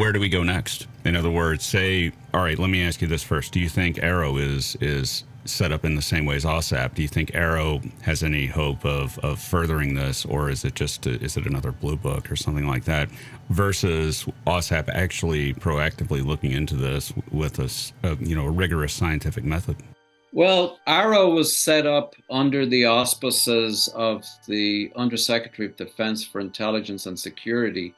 where do we go next? In other words, say, all right, let me ask you this first. Do you think AARO is set up in the same way as OSAP? Do you think AARO has any hope of furthering this, or is it just is it another blue book or something like that, versus OSAP actually proactively looking into this with a rigorous scientific method? Well, AARO was set up under the auspices of the Undersecretary of Defense for Intelligence and Security.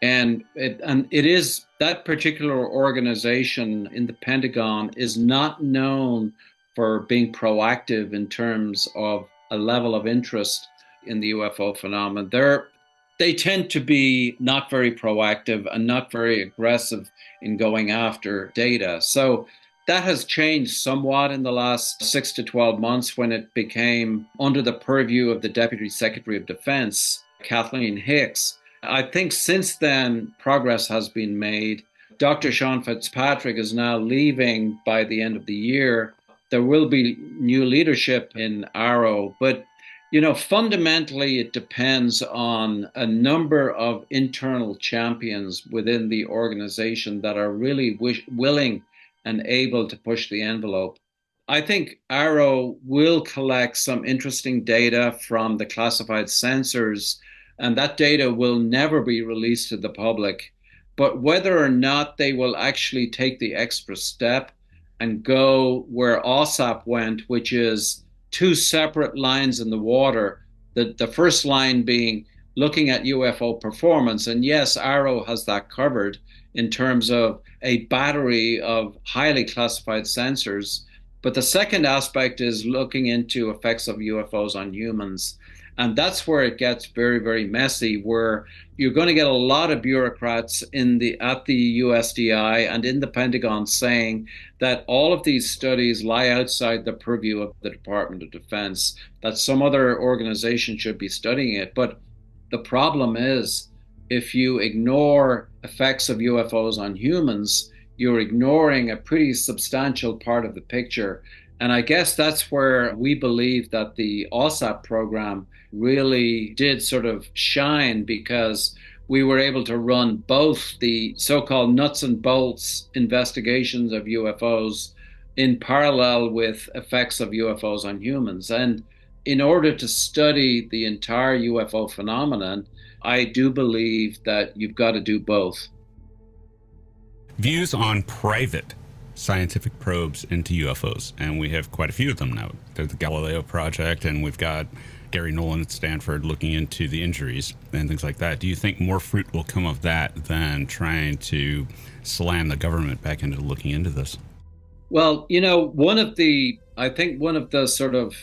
And it is that particular organization in the Pentagon is not known for being proactive in terms of a level of interest in the UFO phenomenon. They tend to be not very proactive and not very aggressive in going after data. So that has changed somewhat in the last 6 to 12 months when it became under the purview of the Deputy Secretary of Defense, Kathleen Hicks. I think since then, progress has been made. Dr. Sean Fitzpatrick is now leaving by the end of the year. There will be new leadership in AARO, but fundamentally it depends on a number of internal champions within the organization that are really willing and able to push the envelope. I think AARO will collect some interesting data from the classified sensors, and that data will never be released to the public. But whether or not they will actually take the extra step and go where OSAP went, which is two separate lines in the water, the first line being looking at UFO performance. And yes, AARO has that covered in terms of a battery of highly classified sensors. But the second aspect is looking into effects of UFOs on humans. And that's where it gets very, very messy, where you're going to get a lot of bureaucrats at the USDI and in the Pentagon saying that all of these studies lie outside the purview of the Department of Defense, that some other organization should be studying it. But the problem is, if you ignore effects of UFOs on humans, you're ignoring a pretty substantial part of the picture. And I guess that's where we believe that the OSAP program really did sort of shine, because we were able to run both the so-called nuts and bolts investigations of UFOs in parallel with effects of UFOs on humans. And in order to study the entire UFO phenomenon, I do believe that you've got to do both. Views on private scientific probes into UFOs, and we have quite a few of them now. There's the Galileo Project, and we've got Gary Nolan at Stanford looking into the injuries and things like that. Do you think more fruit will come of that than trying to slam the government back into looking into this? Well, one of the sort of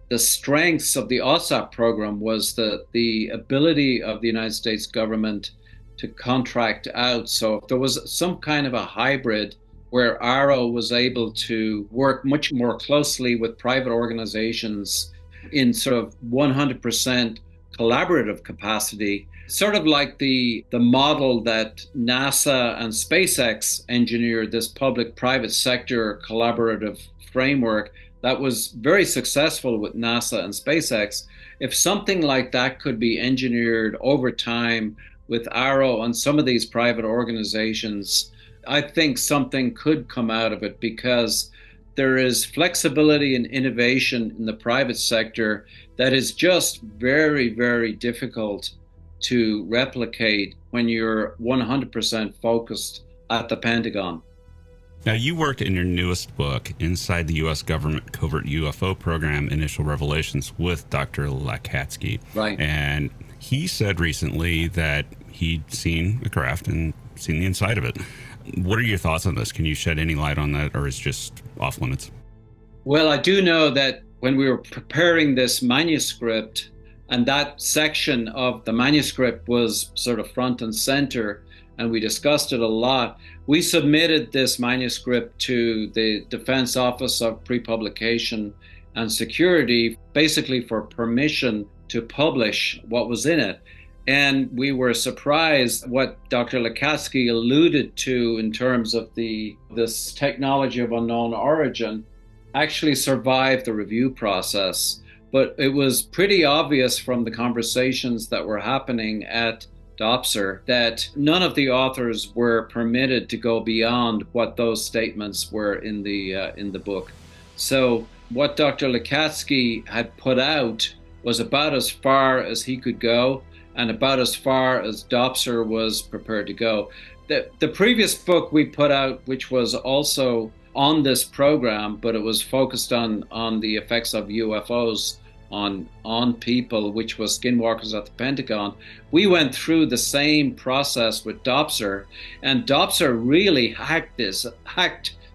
the strengths of the OSAP program was the ability of the United States government to contract out. So if there was some kind of a hybrid where AARO was able to work much more closely with private organizations in sort of 100% collaborative capacity, sort of like the model that NASA and SpaceX engineered, this public-private sector collaborative framework that was very successful with NASA and SpaceX. If something like that could be engineered over time with AARO and some of these private organizations, I think something could come out of it, because there is flexibility and innovation in the private sector that is just very, very difficult to replicate when you're 100% focused at the Pentagon. Now, you worked in your newest book, Inside the U.S. Government Covert UFO Program, Initial Revelations, with Dr. Lakatsky. Right. And he said recently that he'd seen a craft and seen the inside of it. What are your thoughts on this? Can you shed any light on that, or is it just off limits? Well, I do know that when we were preparing this manuscript, and that section of the manuscript was sort of front and center, and we discussed it a lot, we submitted this manuscript to the Defense Office of Pre-Publication and Security, basically for permission to publish what was in it. And we were surprised what Dr. Lakatsky alluded to in terms of this technology of unknown origin actually survived the review process. But it was pretty obvious from the conversations that were happening at Dopser, that none of the authors were permitted to go beyond what those statements were in the book. So what Dr. Lukatsky had put out was about as far as he could go and about as far as Dopser was prepared to go. The previous book we put out, which was also on this program, but it was focused on the effects of UFOs on people, which was Skinwalkers at the Pentagon. We went through the same process with Dopser, and Dopser really hacked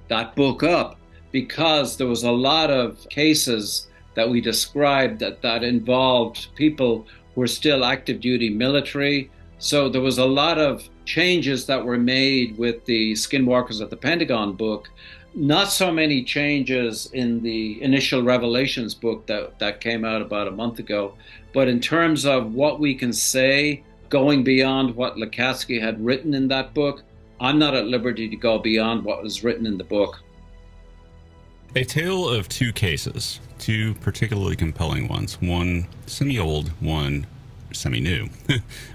that book up, because there was a lot of cases that we described that involved people who were still active duty military. So there was a lot of changes that were made with the Skinwalkers at the Pentagon book. Not so many changes in the Initial Revelations book that came out about a month ago. But in terms of what we can say, going beyond what Lukatsky had written in that book, I'm not at liberty to go beyond what was written in the book. A tale of two cases, two particularly compelling ones. One semi-old, one semi-new,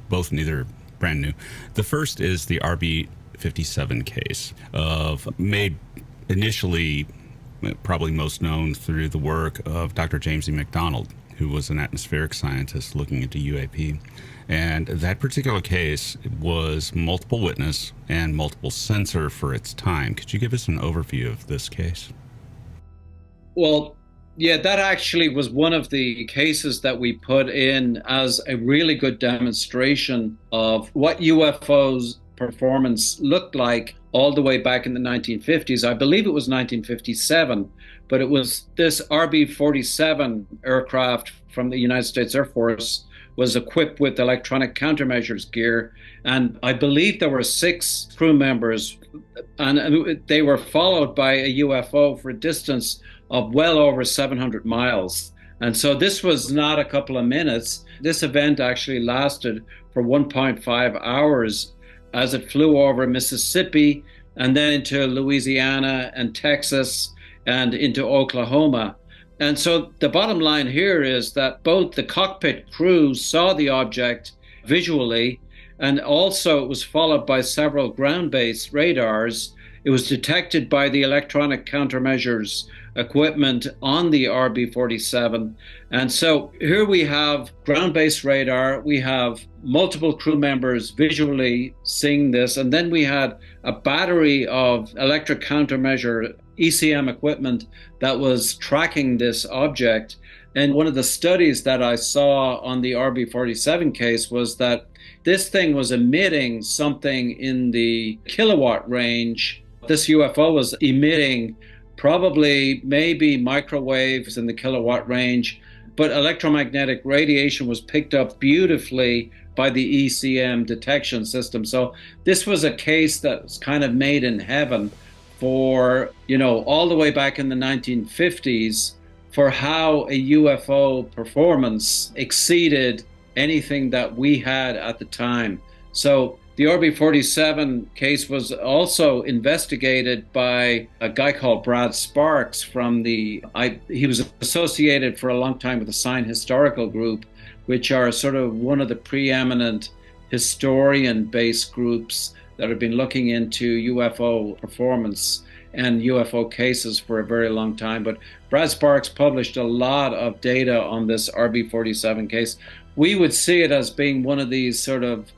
both neither brand new. The first is the RB-47 case, made initially probably most known through the work of Dr. James E. McDonald, who was an atmospheric scientist looking into UAP. And that particular case was multiple witness and multiple censor for its time. Could you give us an overview of this case? Well, yeah, that actually was one of the cases that we put in as a really good demonstration of what UFOs performance looked like all the way back in the 1950s. I believe it was 1957, but it was this RB-47 aircraft from the United States Air Force was equipped with electronic countermeasures gear. And I believe there were 6 crew members, and they were followed by a UFO for a distance of well over 700 miles. And so this was not a couple of minutes. This event actually lasted for 1.5 hours as it flew over Mississippi and then into Louisiana and Texas and into Oklahoma. And so the bottom line here is that both the cockpit crew saw the object visually, and also it was followed by several ground-based radars. It was detected by the electronic countermeasures equipment on the RB-47. And so here we have ground-based radar, we have multiple crew members visually seeing this, and then we had a battery of electric countermeasure ECM equipment that was tracking this object. And one of the studies that I saw on the RB-47 case was that this thing was emitting something in the kilowatt range. This UFO was emitting probably maybe microwaves in the kilowatt range, but electromagnetic radiation was picked up beautifully by the ECM detection system. So this was a case that was kind of made in heaven for, all the way back in the 1950s, for how a UFO performance exceeded anything that we had at the time. So the RB-47 case was also investigated by a guy called Brad Sparks he was associated for a long time with the Science Historical Group, which are sort of one of the preeminent historian-based groups that have been looking into UFO performance and UFO cases for a very long time. But Brad Sparks published a lot of data on this RB-47 case. We would see it as being one of these sort of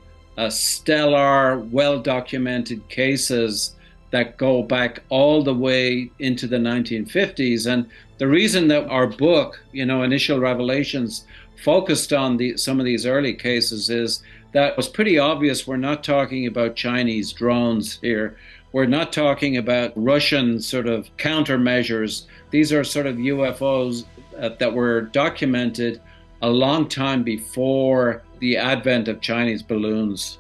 stellar, well-documented cases that go back all the way into the 1950s. And the reason that our book, Initial Revelations, focused on some of these early cases is that it was pretty obvious we're not talking about Chinese drones here. We're not talking about Russian sort of countermeasures. These are sort of UFOs that were documented a long time before the advent of Chinese balloons.